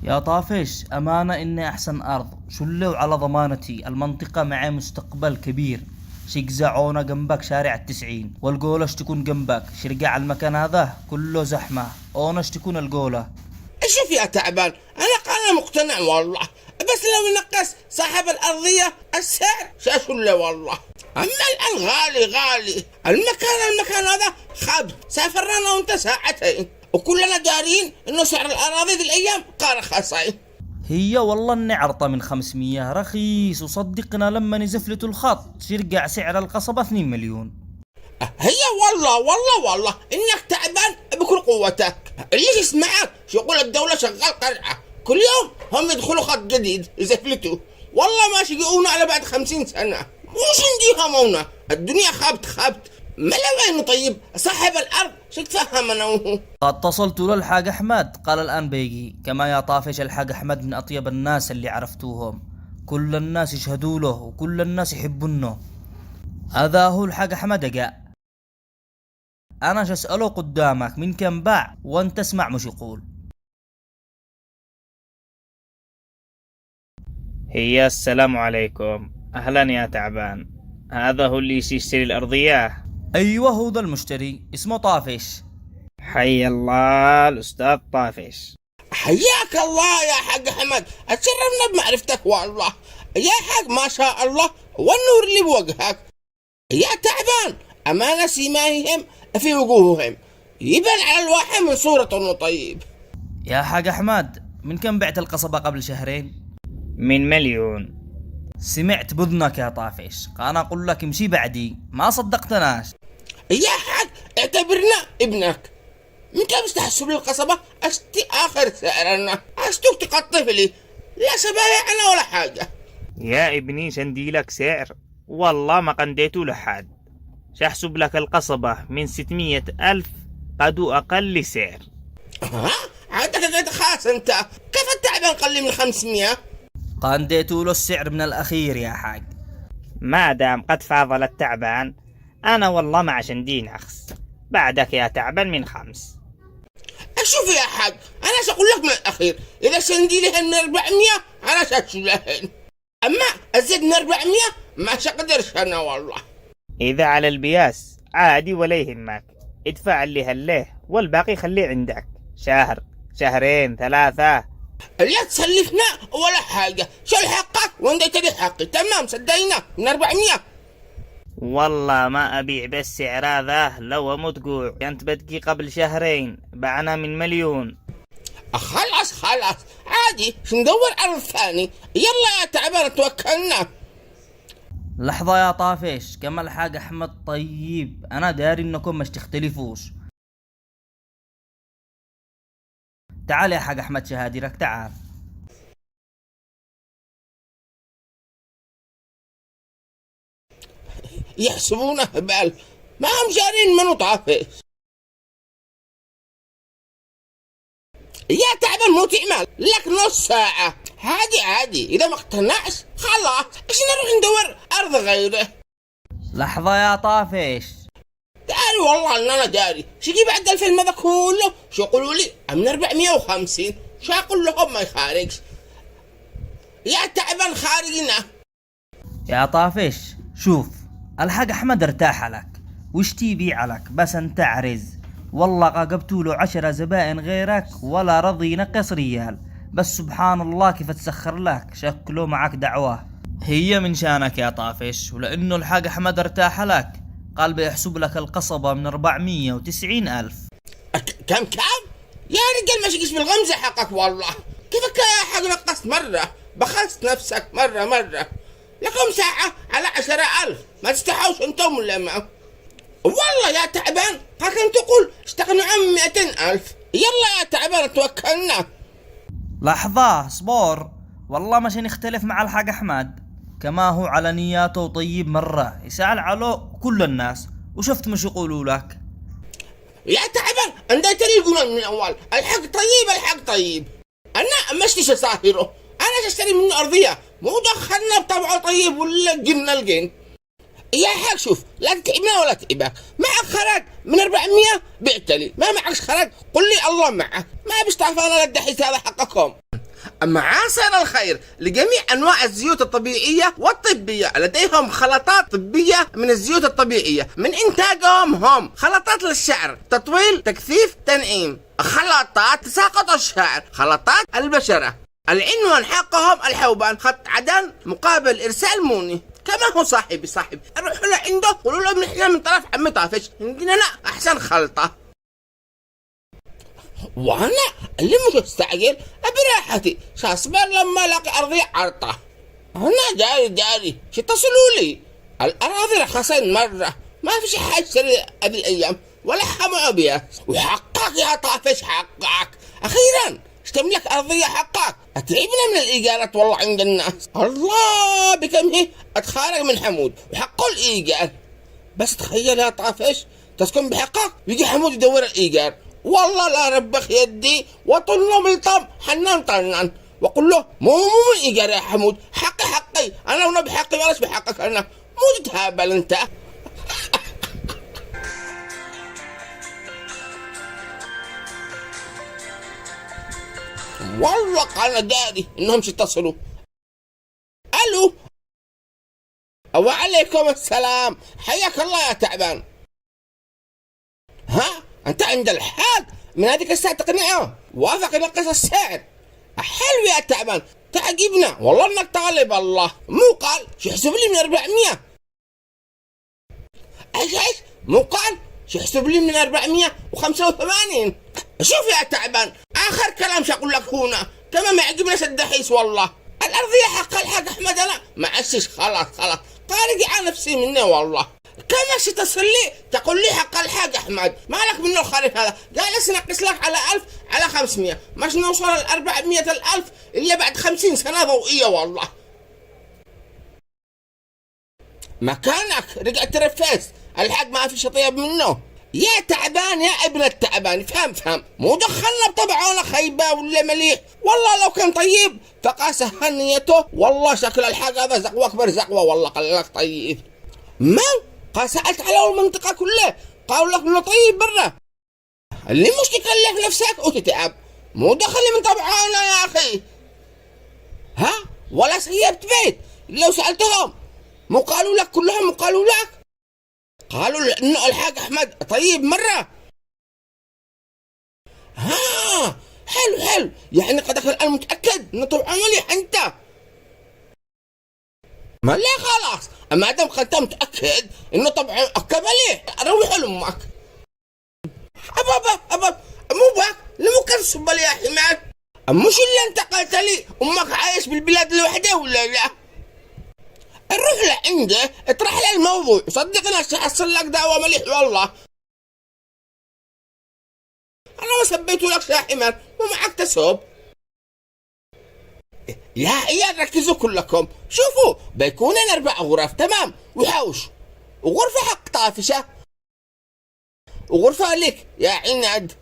يا طافش، أمانة إني أحسن أرض شلوا على ضمانتي. المنطقة معي مستقبل كبير. شقزعونا جنبك شارع التسعين، والجولش تكون جنبك شرقع. المكان هذا كله زحمة، أونش تكون الجولة. شوف يا تعبان، أنا مقتنع والله، بس لو ينقص صاحب الأرضية السعر شاشله والله. أما الآن غالي المكان هذا خاب. سافرنا وانت ساعتين وكلنا دارين إنه سعر الأراضي ذي الأيام قال خاصين. هي والله إني عرطة من 500 رخيص، وصدقنا لما نزفلتوا الخط شرقع سعر القصبة 2 مليون. هي والله إنك تعبان بكل قوتك. اللي يسمعك يقول الدولة شغال قرعة، كل يوم هم يدخلوا خط جديد يزفلتوا. والله ما شقونا على بعد 50 سنة، وش ندي همونا. الدنيا خابت ما لوين. طيب صاحب الأرض شو تفهم أنا وهو. قد اتصلت للحاج أحمد، قال الآن بيجي. كما يا طافش، الحاج أحمد من أطيب الناس اللي عرفتوهم، كل الناس يشهدوا له وكل الناس يحبونه. هذا هو الحاج أحمد جاء. أنا أسأله قدامك من كم باع وأنت اسمع مش يقول. هي السلام عليكم، أهلا يا تعبان. هذا هو اللي يشتري الأرضية؟ أيوة، هو ذا المشتري اسمه طافش. حي الله الأستاذ طافش. حياك الله يا حاج أحمد، اتشرفنا بمعرفتك والله. يا حاج ما شاء الله والنور اللي بوجهك. يا تعبان، أمانة سيماهم في وجوههم يبان على الواحد من صورة إنه طيب. يا حاج أحمد، من كم بعت القصبة قبل شهرين؟ من 1,000,000. سمعت بذنك يا طافش، أنا أقول لك امشي بعدي، ما صدقتناش. يا حاج اعتبرنا ابنك. من كم استحسب لي القصبة أشتي آخر سعرنا، أشتوك تقطف لي لا سبايع أنا ولا حاجة. يا ابني شنديلك سعر، والله ما قنديتو لحد. شحسب لك القصبة من 600,000 قدو أقل سعر. ها عندك قد خاص أنت، كيف التعبان قل من 500؟ قانديتوا له السعر من الأخير يا حاج. ما دام قد فاضل التعبان، أنا والله ما شندين أخس. بعدك يا تعبان من 5. شوف يا حاج، أنا سأقول لك من الأخير، إذا سندي لهن 400 أنا سأشو لهن، أما أزيد من 400 ما سأقدرش أنا والله. إذا على البياس عادي ولا يهمك، ادفع اللي هليه والباقي خليه عندك شهر 2 3. لا تسلفنا ولا حاجة، شو حقك وانت تدي حقي. تمام صدقينا من 400. والله ما أبيع بالسعر هذا لو أموت جوع. أنت بتجي قبل 2 شهر بعنا من 1,000,000. خلاص عادي ندور على الثاني. يلا يا تعبان توكلنا. لحظة يا طافش، كما الحاج أحمد طيب، أنا داري إنكم مش تختلفوش. تعال يا حاج أحمد شهادرك، تعال. يحسبونه بألف، ما هم جارين منو طافش. يا تعبان مو تعمل لك نص ساعة عادي. إذا ما اقتنعش خلاص إيش نروح ندور أرض غيره. لحظة يا طافش. داري والله إن أنا داري. شجي بعد الفيلم هذا كله شو يقولوا لي من 450. شو أقول لهم ما يخارجش. يا تعبان خارجنا. يا طافش شوف، الحاج أحمد ارتاح لك، وش تبيع لك، بس انت عرز. والله قابتوا له 10 زبائن غيرك ولا رضي ينقص ريال. بس سبحان الله كيف تسخر لك، شكله معك دعوة. هي من شانك يا طافش، ولأنه الحاج أحمد ارتاح لك قال بيحسب لك القصبة من 490,000. كم يا رجال ما شقش بالغمزة حقك والله. كيفك يا حاج نقصت مرة، بخلصت نفسك مرة. لكم ساعة على 10,000، ما تستحوش انتم ولا ما. والله يا تعبان هكذا تقول استغنوا عن 200,000. يلا يا تعبان توكلنا. لحظة اصبر، والله مش نختلف مع الحاج أحمد. كما هو على نياته طيب مرة، يسأل على كل الناس، وشفت مش يقولوا لك. يا تعبان انت تريقون من اول. الحق طيب. انا مشتش صاهره، انا اشتري منه ارضيه، مو دخلنا بطبعه طيب ولا جبنا الجن. يا حاج شوف، لا تتعبنا ولا تتعبك. معك خرج من 400 بعت لي، ما معكش خرج قل لي الله معك. ما بيستعفى انا للدحيس هذا حقكم. معاصر الخير لجميع أنواع الزيوت الطبيعية والطبية. لديهم خلطات طبية من الزيوت الطبيعية من إنتاجهم هم. خلطات للشعر، تطويل، تكثيف، تنعيم. خلطات تساقط الشعر، خلطات البشرة. العنوان حقهم الحوبان، خط عدن، مقابل إرسال موني. كما هو صاحبي روحوا لعنده قولوا له احنا من طرف عمي طافش عندنا أحسن خلطة. وانا اللي مش مستعجل براحتي شاصبر لما الاقي ارضي عرطه. انا جاري شو اتصلوا لي الاراضي رخصين مره، ما في شي حاجه تشتري هذه الايام ولا حموا بيها. وحقك يا طافش حقك، اخيرا اشتملك ارضيه حقك. اتعبنا من الايجارات والله عند الناس. الله بكم هي اتخارج من حمود وحقه الايجار. بس تخيل يا طافش تسكن بحقك ويجي حمود يدور الايجار. والله لا ربخ يدي وطل له ملطم حنان طنان وقل له مو من ايجار يا حمود، حقي انا ونا بحقي ولاش بحقك انا، مو تتهابل انت. والله انا داري انهم يتصلوا. الو وعليكم السلام، حياك الله يا تعبان. ها انت عند الحاج من هذيك الساعة تقنعه وافق ينقص السعر. حلو يا تعبان تعجبنا والله انك طالب الله. مو قال شو يحسب لي من 400؟ ايش مو قال شو يحسب لي من 485؟ شوف يا تعبان اخر كلام شو اقول لك هنا، كما ما يعجبناش الدحيس والله. الارضية حق الحاج احمد انا ما عشش خلاص طارق على نفسي منه والله. كما تصل لي تقول لي حق الحاج احمد مالك منه الخريف هذا، قال نقص لك على 1000 على 500 مش نوصل ل 400,000 الا بعد 50 سنه ضوئيه والله. مكانك رجع ترفس الحاج ما في شطيب منه. يا تعبان يا ابن التعبان فهم مو دخلنا بطبعه خيبه ولا مليح. والله لو كان طيب فقاسه نيته والله شكل الحاج هذا زقوه اكبر زقوه والله قال لك طيب. ما قال سألت على المنطقة كلها قالوا لك انه طيب برا. اللي مش تكلف نفسك وتتعب مو دخل من طبعانا يا اخي. ها ولا سيبت بيت لو سألتهم مو قالوا لك كلهم مو قالوا لك قالوا انه الحاج احمد طيب مرة. ها حلو يعني قدك الان متأكد انه طبعا مليح انت. ما لا خلاص ما دام انت متاكد انه طبعا مليح روح لامك. ابا مو باك مو كنصب لي يا حماد، مش اللي انت قلت لي امك عايش بالبلاد لوحده ولا لا؟ نروح لعنده اطرح له الموضوع صدقني سيحصل لك دعوه مليح والله. انا ما سبيت لك يا حماد ومعك تسوب. يا عيال ركزوا كلكم شوفوا بيكون 4 غرف تمام وحوش وغرفة حق طافشة وغرفة لك يا عناد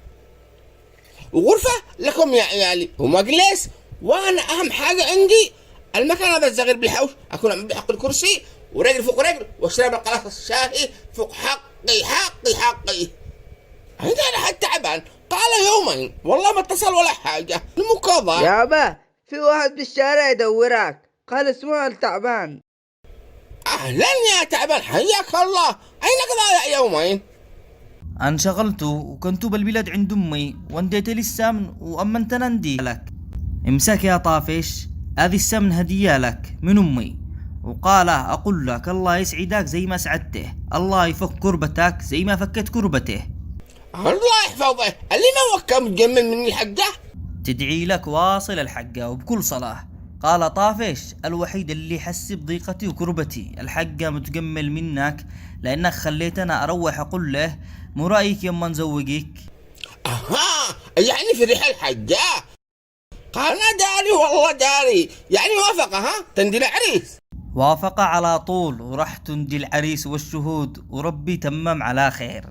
وغرفة لكم يا عيالي ومجلس. وانا اهم حاجة عندي المكان هذا الصغير بالحوش اكون عم بحق الكرسي ورجل فوق رجل واشرب القلاص الشاهي فوق حقي. عندي انا حد تعبان قال يومين والله ما اتصل ولا حاجة المقاضى. يابا في واحد بالشارع يدورك قال اسمه التعبان. اهلا يا تعبان حياك الله، اينك ضايع يومين؟ انشغلت وكنت بالبلاد عند امي ونديت لي السمن وامنت ندي لك. امسك يا طافش هذه السمن هدية لك من امي، وقال اقول لك الله يسعدك زي ما سعدته، الله يفك كربتك زي ما فكت كربته. الله يحفظه اللي ما وكا متجمل من الحقه تدعي لك واصل الحقة وبكل صلاة. قال طافش الوحيد اللي يحس بضيقتي وكربتي الحقة متجمل منك لانك خليتنا اروح اقول له مو رايك يما نزوجك. اها يعني في ريح الحقة قال داري والله داري يعني وافق. ها تندي العريس؟ وافق على طول وراح تندي العريس والشهود وربي تمم على خير.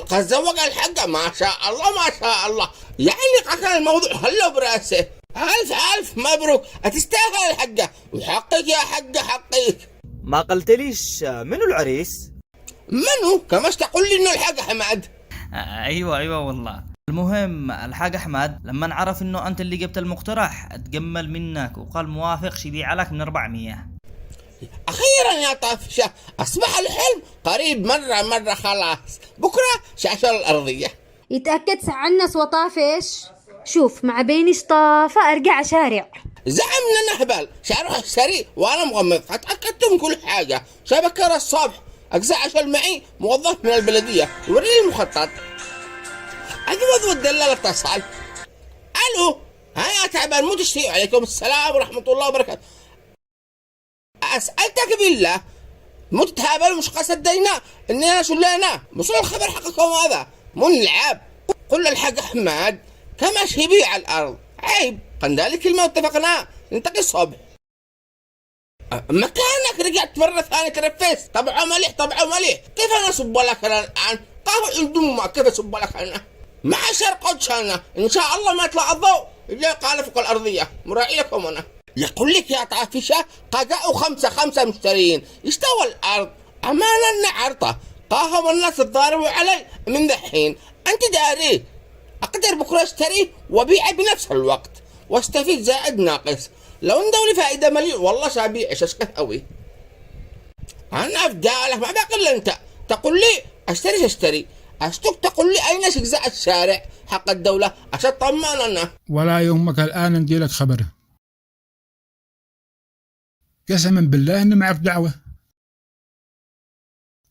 قد زوج الحقة ما شاء الله يعني قتل الموضوع هلو براسه. ألف مبروك هتستاهل الحقة وحقك يا حقة حقك. ما قلتليش منو العريس؟ منو كماش تقول لي انه الحق حماد. ايوه والله المهم الحاج أحمد لما عرف إنه أنت اللي جبت المقترح اتجمل منك وقال موافق يبيع لك من 400. أخيرا يا طافشة أصبح الحلم قريب مرة خلاص. بكرة شاشة الأرضية. يتأكد سعنس وطافش. شوف مع بيني طافة أرجع شارع. زعمنا نهبل شارع السريع وأنا مغمض. اتأكدت من كل حاجة. شبكة الصبح أجزاء عشان معي موظف من البلدية يوريني المخطط. أجود والدلال اتصل. ألو ها يا تعبان مو تشتي. عليكم السلام ورحمة الله وبركاته. أسألتك بالله مو تتهابل مش قصدينا إننا شلينا مش الخبر حقكم هذا مو نلعب. قل الحق أحمد كماش يبيع الأرض عيب قندالي كلمة اتفقنا نلتقي الصبح. مكانك رجعت مرة ثانية ترفس. طبعا مليح كيف أنا أصب لك أنا الآن؟ طبعا عندهم كيف أصب لك أنا؟ مع شرق أنا إن شاء الله ما يطلع الضوء إلا قال فوق الأرضية مراعي لكم أنا. يقول لك يا طافشة قاقعوا خمسة مشترين يستوى الأرض أمانا عرضة قاهم الناس تضاربوا علي من دحين. أنت داري أقدر بكرة أشتري وبيع بنفس الوقت واستفيد زائد ناقص. لو ندولي فائدة مليون والله سابيع أشكت أوي. أنا أفدالك ما باقي إلا أنت تقول لي أشتري أشتك تقول لي أين أجزاء الشارع حق الدولة عشان طمان أنا. ولا يهمك الآن نديلك خبر. قسما بالله إني معك دعوة.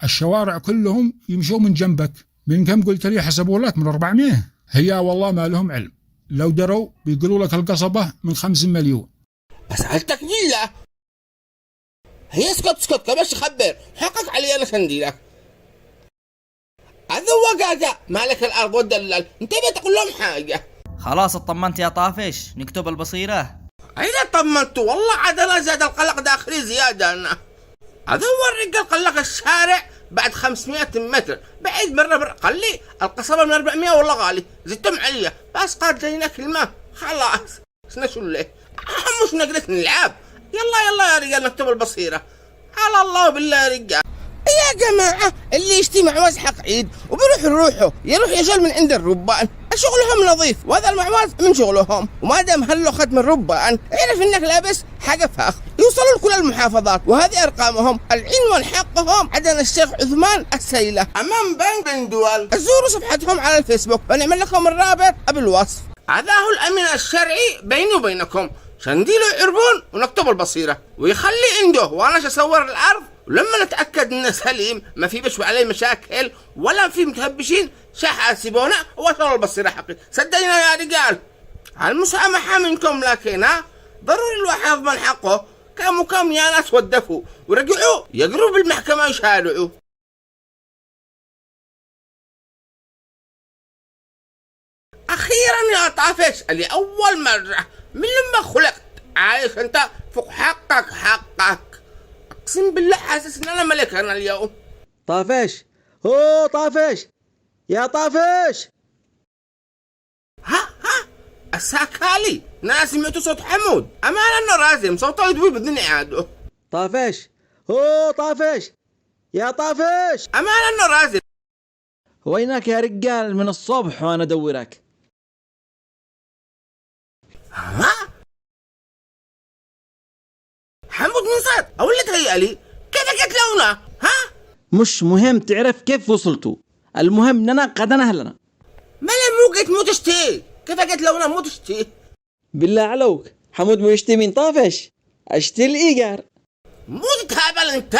الشوارع كلهم يمشوا من جنبك. من كم قلت لي حسبوا لك؟ من 400. هي والله ما لهم علم. لو دروا بيقولوا لك القصبة من 5 مليون. أسألتك بالله. هي اسكت كباش خبر حقك علي أنا سنديلك. هذا وقاقة مالك الأرض والدلال انت بتقول لهم حاجة. خلاص اطمنت يا طافش نكتب البصيرة. أين طمنت والله عاد أنا زاد القلق داخلي زيادة أنا. هذا هو الرجال قلق الشارع بعد 500 متر بعيد مرة قال لي القصبة من 400 والله غالي زدتم عليا بس قال جاينا كلمة خلاص شنو ليه مش نقدر نلعب. يلا يا رجال نكتب البصيرة على الله بالله يا رجال. يا جماعة اللي يشتي معواز حق عيد وبيروح يروح يشغل من عند الربان. شغلهم نظيف وهذا المعواز من شغلهم وما دام هلو ختم الربان عرف انك لابس حاجة فاخ يوصلوا لكل المحافظات وهذه ارقامهم العنوان حقهم عدن الشيخ عثمان السيلة امام بنك دول. زوروا صفحتهم على الفيسبوك ونعمل لكم الرابط بالوصف. هذا هو الامين الشرعي بيني وبينكم شنديله يعرفون ونكتب البصيرة ويخلي عنده وانا اصور الارض ولما نتأكد انه سليم ما في بشوي عليه مشاكل ولا في متهبشين حاسبونا وصلوا البصيرة حقي. صدقنا يا رجال المسامحة منكم لكن ضروري الواحد يضمن حقه. كم يا ناس ودفوا ورجعوا يقروا بالمحكمة يشارعوا. أخيرا يا طافش اللي أول مرة من لما خلقت عايش أنت فوق حقك. أقسم بالله حاسس إن أنا ملك أنا اليوم. طافش هو طافش يا طافش. ها الساكالي ناس سمعتوا صوت حمود أمان أنه رازم صوته يدوي بدون إعادة. طافش هو طافش يا طافش. أمان أنه رازم. وينك يا رجال من الصبح وأنا أدورك. ها حمود من صاد أو اللي تهيألي كيف جت لونا ها؟ مش مهم تعرف كيف وصلتوا. المهم إننا قدنا أهلنا. ما لم مو تشتي كيف جت لونا مو تشتي. بالله علوك حمود مو يشتي من طافش اشتي الإيجار. مو تتهابل انت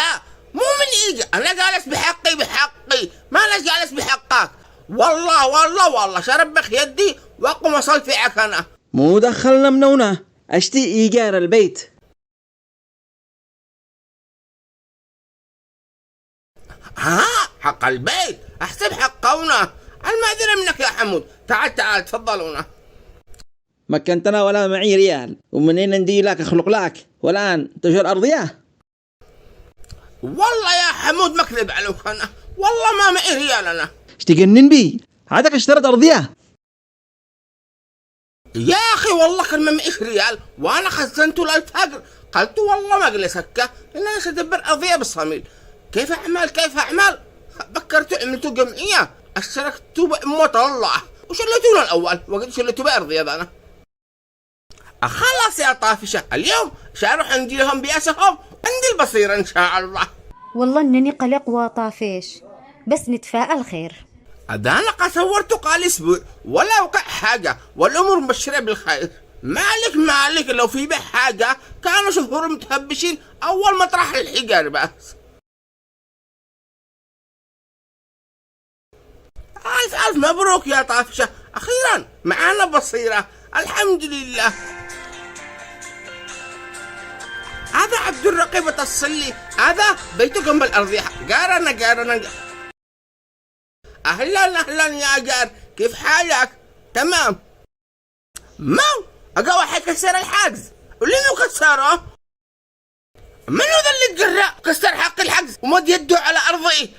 مو من إيجار. أنا جالس بحقي ما أنا جالس بحقك. والله شربخ يدي وأقوم أصل فيك أنا. مو دخلنا منونه اشتي إيجار البيت. ها حق البيت أحسب حقونا. المعذرة منك يا حمود. تعال تفضلونا. مكنتنا ولا معي ريال ومنين ندي لك اخلق لك والآن تجر أرضية. والله يا حمود مكذب عليك أنا والله ما معي ريال أنا. اشتجنن بي عادك اشترت أرضية. يا أخي والله كان ما معيش ريال وأنا خزنته للفجر قلت والله ما أجلسك إن أنا سأدبر أرضية بالصميل. كيف أعمل بكرت عملتوا جمعية اشتركتوا بأموت الله وشلتونا الأول وقد شلتوا بأرضي أنا. خلاص يا طافشة، اليوم شاروح عندي لهم بياسهم، عندي البصيرة إن شاء الله. والله إنني قلق وطافش، بس نتفائل خير. أنا صورته قال أسبوع ولا وقع حاجة والأمور مبشرة بالخير. مالك لو في به حاجة كانوا شهور متهبشين أول ما طرح الحجار بس. ألف مبروك يا طافشة، أخيرا معانا بصيرة الحمد لله. هذا عبد الرقيب الصلي، هذا بيته جنب الأرضية. قارنا أهلا يا جار، كيف حالك؟ تمام. ما أقوى حيكسر الحجز، ولينو كسره؟ منو ذا اللي تقرأ كسر حق الحجز ومد يده على أرضي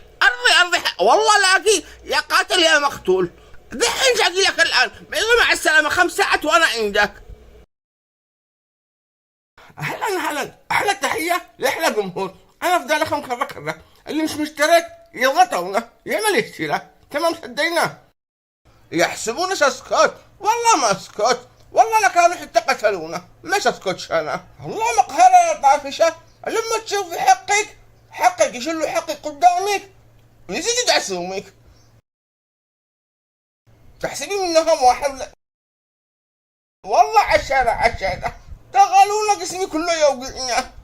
والله لاقي يا قاتل يا مقتول. دحين جاقي لك الآن، مع السلامة 5 ساعات وأنا عندك. أهلا أحلى تحية لأحلى جمهور. أنا في دالكم كذا اللي مش مشترك يضغطونا يعمل اشتراك. تمام صدقنا يحسبونا اسكت، والله ما اسكت، والله لكانوا حتى قتلونا مش اسكتش انا. والله مقهرة يا طافشة، لما تشوف حقك يشلوا حقك قدامك يزيد يدعسومك تحسبي منهم واحد. والله عشانة تغلونا قسمي كله يوقعنا.